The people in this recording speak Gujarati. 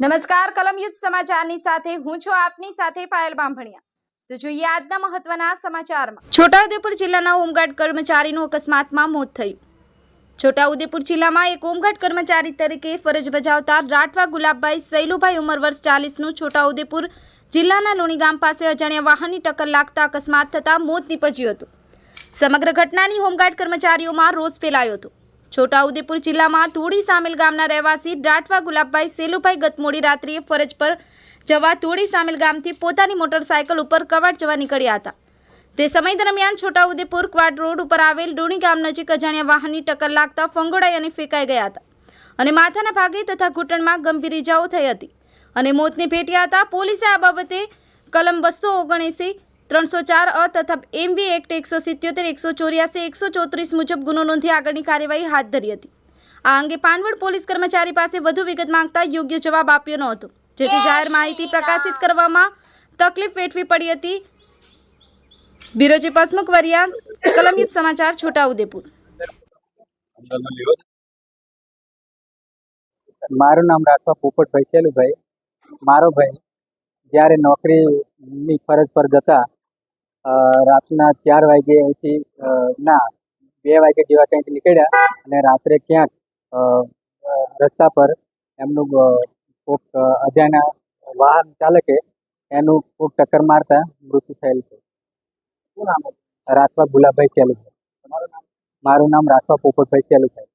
નમસ્કાર કલમ યુદ્ધ સમાચારની સાથે હું છું આપની સાથે પાયલ બાંભણિયા। તો જોઈએ આજના મહત્વના સમાચારમાં। છોટાઉદેપુર જિલ્લાના હોમગાર્ડ કર્મચારીનું અકસ્માતમાં મોત થયું। છોટાઉદેપુર જિલ્લામાં એક હોમગાર્ડ કર્મચારી તરીકે ફરજ બજાવતા રાઠવા ગુલાબભાઈ સૈલુભાઈ ઉંમર વર્ષ 40નું છોટાઉદેપુર જિલ્લાના લુણી ગામ પાસે અજાણ્યા વાહનની ટક્કર લાગતા અકસ્માત થતા મોત નીપજ્યું હતું। સમગ્ર ઘટનાની હોમગાર્ડ કર્મચારીઓમાં રોષ ફેલાયો હતો। છોટાઉદેપુર જિલ્લામાં ધોળી સામેલ ગામના રહેવાસી રાઠવા ગુલાબભાઈ સેલુભાઈ ગત મોડી રાત્રિએ ફરજ પર જવા ધોળી સામેલ ગામથી પોતાની મોટરસાયકલ ઉપર કવાડ જવા નીકળ્યા હતા। તે સમય દરમિયાન છોટાઉદેપુર ક્વાડ રોડ ઉપર આવેલ ડુણી ગામ નજીક અજાણ્યા વાહનની ટક્કર લાગતા ફંગોળાઈ અને ફેંકાઈ ગયા હતા અને માથાના ભાગે તથા ઘૂંટણમાં ગંભીર ઇજાઓ થઈ હતી અને મોતને ભેટ્યા હતા। પોલીસે આ બાબતે કલમ 279 304 અ તથા એમવી એક્ટ 177 184 134 મુજબ ગુનો નોંધી આગળની કાર્યવાહી હાથ ધરી હતી। આ અંગે પાનવડ પોલીસ કર્મચારી પાસે વધુ વિગત માંગતા યોગ્ય જવાબ આપ્યો ન હતો, જેથી જાહેર માહિતી પ્રકાશિત કરવામાં તકલીફ વેઠવી પડી હતી। બ્યુરો ચીફ હસમુખ વરિયા, કલમ યુદ્ધ સમાચાર, છોટાઉદેપુર। મારું નામ રાઠવા પોપટભાઈ સેલુભાઈ। મારો ભાઈ જ્યારે નોકરીની ફરજ પર જતા રાતના 4 વાગ્યાથી 2 વાગ્યા જેવા કંઈક નીકળ્યા અને રાત્રે ક્યાંક રસ્તા પર એમનું કોઈક અજાણ્યા વાહન ચાલકે એનું કોઈક ટક્કર મારતા મૃત્યુ થયેલ છે। શું નામ? રાઠવા ગુલાબભાઈ સેલુભાઈ। મારું નામ રાઠવા પોપટભાઈ સેલુભાઈ।